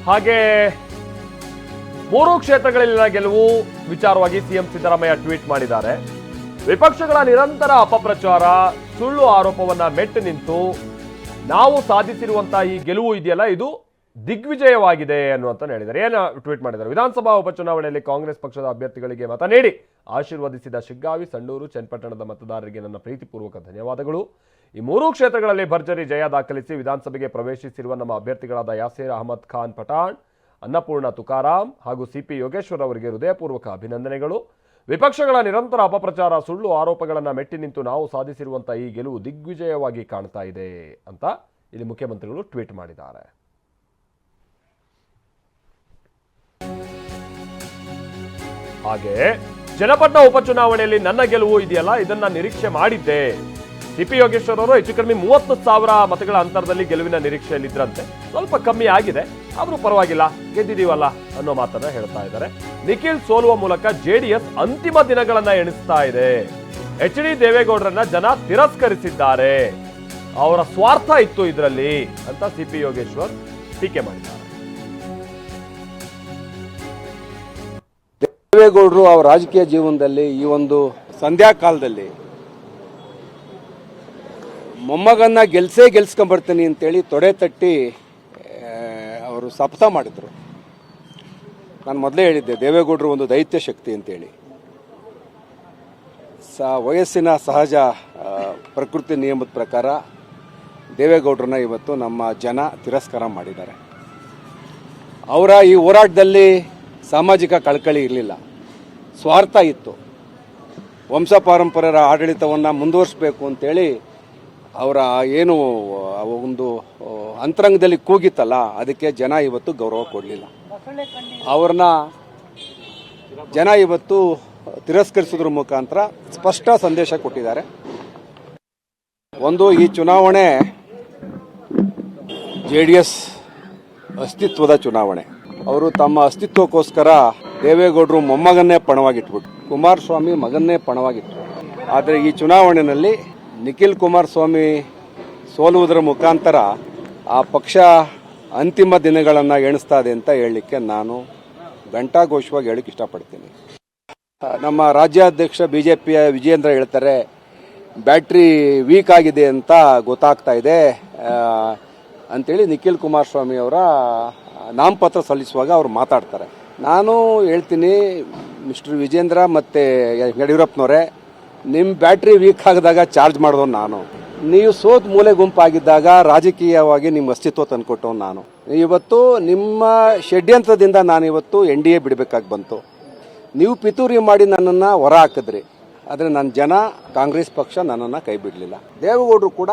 ಹಾಗೆ 3 ಕ್ಷೇತ್ರಗಳಲ್ಲಿನ ಗೆಲುವು ವಿಚಾರವಾಗಿ ಸಿಎಂ ಸಿದ್ದರಾಮಯ್ಯ ಟ್ವೀಟ್ ಮಾಡಿದ್ದಾರೆ. ವಿಪಕ್ಷಗಳ ನಿರಂತರ ಅಪಪ್ರಚಾರ, ಸುಳ್ಳು ಆರೋಪವನ್ನ ಮೆಟ್ಟು ನಿಂತು ನಾವು ಸಾಧಿಸಿರುವಂತಹ ಈ ಗೆಲುವು ಇದೆಯಲ್ಲ, ಇದು ದಿಗ್ವಿಜಯವಾಗಿದೆ ಅನ್ನುವಂತ ಹೇಳಿದ್ದಾರೆ. ಏನು ಟ್ವೀಟ್ ಮಾಡಿದ್ದಾರೆ? ವಿಧಾನಸಭಾ ಉಪಚುನಾವಣೆಯಲ್ಲಿ ಕಾಂಗ್ರೆಸ್ ಪಕ್ಷದ ಅಭ್ಯರ್ಥಿಗಳಿಗೆ ಮತ ನೀಡಿ ಆಶೀರ್ವದಿಸಿದ ಶಿಗ್ಗಾವಿ, ಸಂಡೂರು, ಚನ್ನಪಟ್ಟಣದ ಮತದಾರರಿಗೆ ನನ್ನ ಪ್ರೀತಿಪೂರ್ವಕ ಧನ್ಯವಾದಗಳು. ಈ 3 ಕ್ಷೇತ್ರಗಳಲ್ಲಿ ಭರ್ಜರಿ ಜಯ ದಾಖಲಿಸಿ ವಿಧಾನಸಭೆಗೆ ಪ್ರವೇಶಿಸಿರುವ ನಮ್ಮ ಅಭ್ಯರ್ಥಿಗಳಾದ ಯಾಸೀರ್ ಅಹಮದ್ ಖಾನ್ ಪಠಾಣ್, ಅನ್ನಪೂರ್ಣ ತುಕಾರಾಮ್ ಹಾಗೂ ಸಿಪಿ ಯೋಗೇಶ್ವರ್ ಅವರಿಗೆ ಹೃದಯಪೂರ್ವಕ ಅಭಿನಂದನೆಗಳು. ವಿಪಕ್ಷಗಳ ನಿರಂತರ ಅಪಪ್ರಚಾರ, ಸುಳ್ಳು ಆರೋಪಗಳನ್ನು ಮೆಟ್ಟಿ ನಿಂತು ನಾವು ಸಾಧಿಸಿರುವಂತಹ ಈ ಗೆಲುವು ದಿಗ್ವಿಜಯವಾಗಿ ಕಾಣ್ತಾ ಇದೆ ಅಂತ ಇಲ್ಲಿ ಮುಖ್ಯಮಂತ್ರಿಗಳು ಟ್ವೀಟ್ ಮಾಡಿದ್ದಾರೆ. ಹಾಗೆ ಚನ್ನಪಟ್ಟಣ ಉಪಚುನಾವಣೆಯಲ್ಲಿ ನನ್ನ ಗೆಲುವು ಇದೆಯಲ್ಲ, ಇದನ್ನ ನಿರೀಕ್ಷೆ ಮಾಡಿದ್ದೆ. ಸಿಪಿ ಯೋಗೇಶ್ವರ್ ಅವರು ಹೆಚ್ಚು ಕಡಿಮೆ 30,000 ಮತಗಳ ಅಂತರದಲ್ಲಿ ಗೆಲುವಿನ ನಿರೀಕ್ಷೆಯಲ್ಲಿದ್ದರಂತೆ. ಸ್ವಲ್ಪ ಕಮ್ಮಿ ಆಗಿದೆ, ಆದ್ರೂ ಪರವಾಗಿಲ್ಲ, ಗೆದ್ದಿದೀವಲ್ಲ ಅನ್ನೋ ಮಾತನ್ನ ಹೇಳ್ತಾ ಇದ್ದಾರೆ. ನಿಖಿಲ್ ಸೋಲುವ ಮೂಲಕ ಜೆಡಿಎಸ್ ಅಂತಿಮ ದಿನಗಳನ್ನ ಎಣಿಸ್ತಾ ಇದೆ. ಎಚ್ ಡಿ ದೇವೇಗೌಡರನ್ನ ಜನ ತಿರಸ್ಕರಿಸಿದ್ದಾರೆ, ಅವರ ಸ್ವಾರ್ಥ ಇತ್ತು ಇದರಲ್ಲಿ ಅಂತ ಸಿಪಿ ಯೋಗೇಶ್ವರ್ ಟೀಕೆ ಮಾಡಿದ್ದಾರೆ. ದೇವೇಗೌಡರು ಅವರ ರಾಜಕೀಯ ಜೀವನದಲ್ಲಿ ಈ ಒಂದು ಸಂಧ್ಯಾ ಕಾಲದಲ್ಲಿ ಮೊಮ್ಮಗನ್ನ ಗೆಲ್ಸ್ಕೊಂಡ್ಬರ್ತೀನಿ ಅಂತೇಳಿ ತೊಡೆ ತಟ್ಟಿ ಅವರು ಶಪಥ ಮಾಡಿದ್ರು. ನಾನು ಮೊದಲೇ ಹೇಳಿದ್ದೆ, ದೇವೇಗೌಡರು ಒಂದು ದೈತ್ಯ ಶಕ್ತಿ ಅಂತೇಳಿ. ವಯಸ್ಸಿನ ಸಹಜ ಪ್ರಕೃತಿ ನಿಯಮದ ಪ್ರಕಾರ ದೇವೇಗೌಡರನ್ನ ಇವತ್ತು ನಮ್ಮ ಜನ ತಿರಸ್ಕಾರ ಮಾಡಿದ್ದಾರೆ. ಅವರ ಈ ಹೋರಾಟದಲ್ಲಿ ಸಾಮಾಜಿಕ ಕಳಕಳಿ ಇರಲಿಲ್ಲ, ಸ್ವಾರ್ಥ ಇತ್ತು. ವಂಶ ಪಾರಂಪರ್ಯರ ಆಡಳಿತವನ್ನು ಮುಂದುವರಿಸಬೇಕು ಅಂತೇಳಿ ಅವರ ಏನು ಒಂದು ಅಂತರಂಗದಲ್ಲಿ ಕೂಗಿತ್ತಲ್ಲ, ಅದಕ್ಕೆ ಜನ ಇವತ್ತು ಗೌರವ ಕೊಡಲಿಲ್ಲ. ಅವ್ರನ್ನ ಜನ ಇವತ್ತು ತಿರಸ್ಕರಿಸೋದ್ರ ಮುಖಾಂತರ ಸ್ಪಷ್ಟ ಸಂದೇಶ ಕೊಟ್ಟಿದ್ದಾರೆ. ಒಂದು, ಈ ಚುನಾವಣೆ JDS ಅಸ್ತಿತ್ವದ ಚುನಾವಣೆ. ಅವರು ತಮ್ಮ ಅಸ್ತಿತ್ವಕ್ಕೋಸ್ಕರ ದೇವೇಗೌಡರು ಮೊಮ್ಮಗನ್ನೇ ಪಣವಾಗಿಟ್ಬಿಟ್ಟು, ಕುಮಾರಸ್ವಾಮಿ ಮಗನ್ನೇ ಪಣವಾಗಿಟ್ರು. ಆದರೆ ಈ ಚುನಾವಣೆಯಲ್ಲಿ ನಿಖಿಲ್ ಕುಮಾರಸ್ವಾಮಿ ಸೋಲುವುದರ ಮುಖಾಂತರ ಆ ಪಕ್ಷ ಅಂತಿಮ ದಿನಗಳನ್ನು ಎಣಿಸ್ತಾ ಇದೆ ಅಂತ ಹೇಳಲಿಕ್ಕೆ ನಾನು ಘಂಟಾಘೋಷವಾಗಿ ಹೇಳಕ್ಕೆ ಇಷ್ಟಪಡ್ತೀನಿ. ನಮ್ಮ ರಾಜ್ಯಾಧ್ಯಕ್ಷ BJPಯ ವಿಜೇಂದ್ರ ಹೇಳ್ತಾರೆ, ಬ್ಯಾಟ್ರಿ ವೀಕ್ ಆಗಿದೆ ಅಂತ ಗೊತ್ತಾಗ್ತಾ ಇದೆ ಅಂತೇಳಿ ನಿಖಿಲ್ ಕುಮಾರಸ್ವಾಮಿ ಅವರ ನಾಮಪತ್ರ ಸಲ್ಲಿಸುವಾಗ ಅವರು ಮಾತಾಡ್ತಾರೆ. ನಾನು ಹೇಳ್ತೀನಿ, ಮಿಸ್ಟರ್ ವಿಜೇಂದ್ರ ಮತ್ತು ಯಡಿಯೂರಪ್ಪನವರೇ, ನಿಮ್ಮ ಬ್ಯಾಟ್ರಿ ವೀಕ್ ಆಗಿದಾಗ ಚಾರ್ಜ್ ಮಾಡಿದವನು ನಾನು. ನೀವು ಸೋತ್ ಮೂಲೆ ಗುಂಪಾಗಿದ್ದಾಗ ರಾಜಕೀಯವಾಗಿ ನಿಮ್ಮ ಅಸ್ತಿತ್ವ ತಂದುಕೊಟ್ಟವನು ನಾನು. ಇವತ್ತು ನಿಮ್ಮ ಷಡ್ಯಂತ್ರದಿಂದ ನಾನು ಇವತ್ತು NDA ಬಿಡಬೇಕಾಗಿ ಬಂತು. ನೀವು ಪಿತೂರಿ ಮಾಡಿ ನನ್ನನ್ನು ಹೊರ ಹಾಕಿದ್ರಿ, ಆದರೆ ನನ್ನ ಜನ, ಕಾಂಗ್ರೆಸ್ ಪಕ್ಷ ನನ್ನನ್ನು ಕೈ ಬಿಡಲಿಲ್ಲ. ದೇವೇಗೌಡರು ಕೂಡ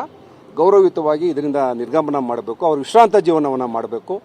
ಗೌರವಯುತವಾಗಿ ಇದರಿಂದ ನಿರ್ಗಮನ ಮಾಡಬೇಕು, ಅವರು ವಿಶ್ರಾಂತ ಜೀವನವನ್ನು ಮಾಡಬೇಕು.